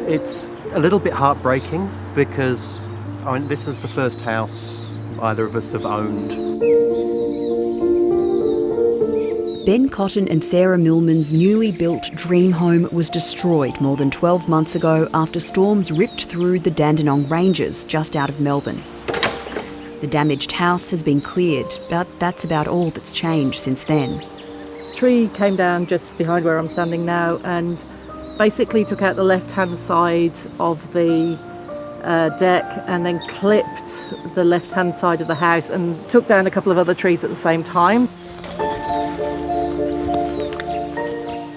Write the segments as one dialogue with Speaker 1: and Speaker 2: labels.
Speaker 1: It's a little bit heartbreaking because, this was the first house either of us have owned.
Speaker 2: Ben Cotton and Sarah Millman's newly built dream home was destroyed more than 12 months ago after storms ripped through the Dandenong Ranges just out of Melbourne. The damaged house has been cleared, but that's about all that's changed since then.
Speaker 3: A tree came down just behind where I'm standing now and basically took out the left-hand side of the deck and then clipped the left-hand side of the house and took down a couple of other trees at the same time.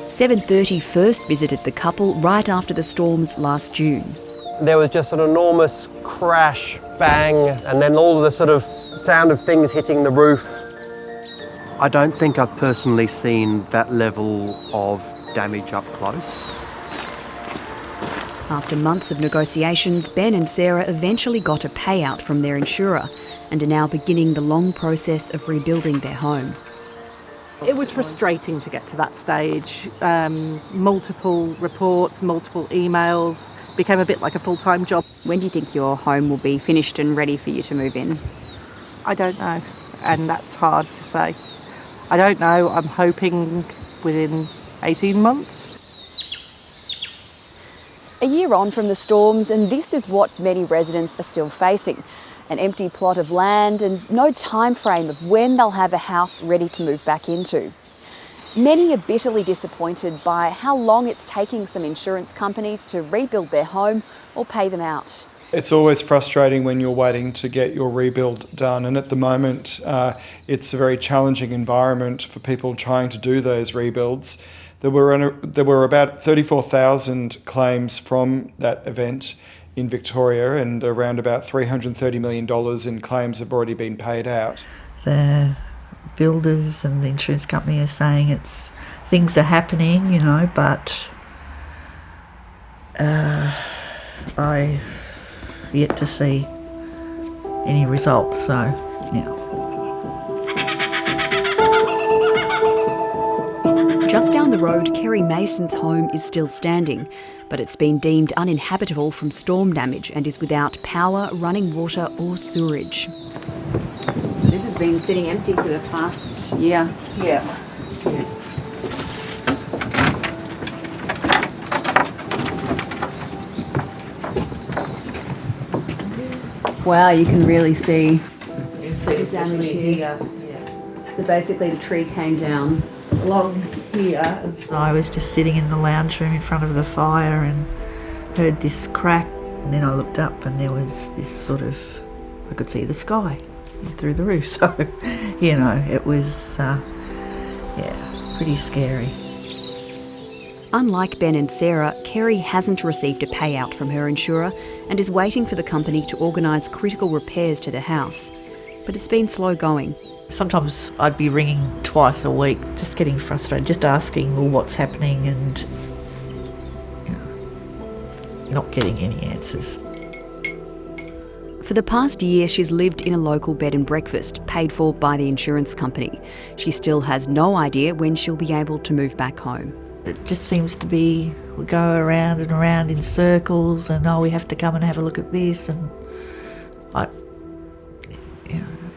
Speaker 2: 7:30 first visited the couple right after the storms last June.
Speaker 1: There was just an enormous crash, bang, and then all the sort of sound of things hitting the roof. I don't think I've personally seen that level of damage up close.
Speaker 2: After months of negotiations, Ben and Sarah eventually got a payout from their insurer and are now beginning the long process of rebuilding their home.
Speaker 3: It was frustrating to get to that stage. Multiple reports, multiple emails, became a bit like a full-time job.
Speaker 2: When do you think your home will be finished and ready for you to move in?
Speaker 3: I don't know, and that's hard to say. I don't know, I'm hoping within 18 months.
Speaker 2: A year on from the storms, and this is what many residents are still facing. An empty plot of land and no time frame of when they'll have a house ready to move back into. Many are bitterly disappointed by how long it's taking some insurance companies to rebuild their home or pay them out.
Speaker 4: It's always frustrating when you're waiting to get your rebuild done, and at the moment it's a very challenging environment for people trying to do those rebuilds. There were about 34,000 claims from that event in Victoria, and around about $330 million in claims have already been paid out.
Speaker 5: The builders and the insurance company are saying things are happening, but I yet to see any results, so yeah.
Speaker 2: Just down the road, Kerry Mason's home is still standing, but it's been deemed uninhabitable from storm damage and is without power, running water or sewerage. This has been sitting empty for the past year.
Speaker 5: Yeah.
Speaker 2: Wow, you can really see
Speaker 5: You see
Speaker 2: the damage here.
Speaker 5: Yeah.
Speaker 2: So basically the tree came down.
Speaker 5: Along here. So I was just sitting in the lounge room in front of the fire and heard this crack, and then I looked up and there was this sort of, I could see the sky through the roof, so it was pretty scary.
Speaker 2: Unlike Ben and Sarah, Kerry hasn't received a payout from her insurer and is waiting for the company to organise critical repairs to the house. But it's been slow going.
Speaker 5: Sometimes I'd be ringing twice a week, just getting frustrated, just asking, what's happening, and not getting any answers.
Speaker 2: For the past year, she's lived in a local bed and breakfast, paid for by the insurance company. She still has no idea when she'll be able to move back home.
Speaker 5: It just seems to be, we go around and around in circles, and we have to come and have a look at this, and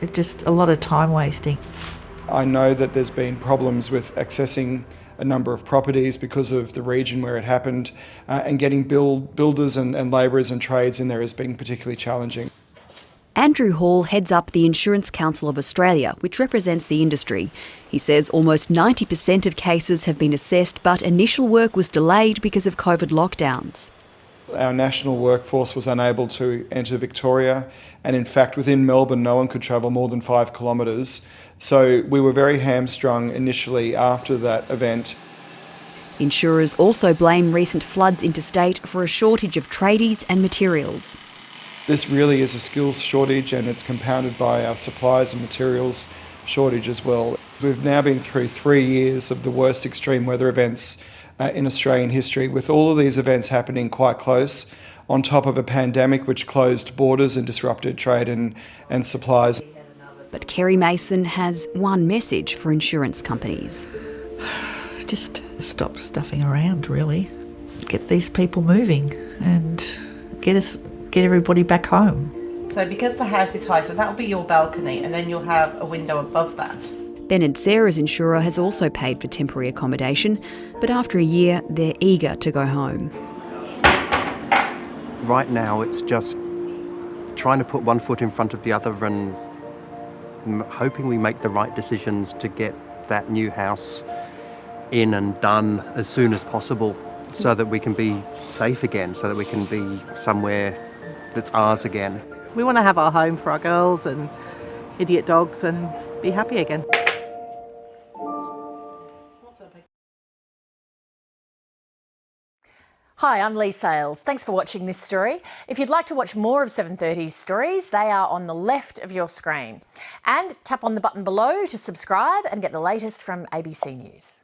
Speaker 5: it's just a lot of time wasting.
Speaker 4: I know that there's been problems with accessing a number of properties because of the region where it happened, and getting builders and labourers and trades in there has been particularly challenging.
Speaker 2: Andrew Hall heads up the Insurance Council of Australia, which represents the industry. He says almost 90% of cases have been assessed, but initial work was delayed because of COVID lockdowns.
Speaker 4: Our national workforce was unable to enter Victoria, and in fact within Melbourne no one could travel more than 5 kilometres. So we were very hamstrung initially after that event.
Speaker 2: Insurers also blame recent floods interstate for a shortage of tradies and materials.
Speaker 4: This really is a skills shortage, and it's compounded by our supplies and materials shortage as well. We've now been through 3 years of the worst extreme weather events in Australian history, with all of these events happening quite close, on top of a pandemic which closed borders and disrupted trade and supplies.
Speaker 2: But Kerry Mason has one message for insurance companies.
Speaker 5: just stop stuffing around, really. Get these people moving and get everybody back home.
Speaker 3: So because the house is high, so that'll be your balcony, and then you'll have a window above that.
Speaker 2: Ben and Sarah's insurer has also paid for temporary accommodation, but after a year, they're eager to go home.
Speaker 1: Right now, it's just trying to put one foot in front of the other and hoping we make the right decisions to get that new house in and done as soon as possible so that we can be safe again, so that we can be somewhere that's ours again.
Speaker 3: We want to have our home for our girls and idiot dogs and be happy again.
Speaker 6: Hi, I'm Lee Sales. Thanks for watching this story. If you'd like to watch more of 730's stories, they are on the left of your screen. And tap on the button below to subscribe and get the latest from ABC News.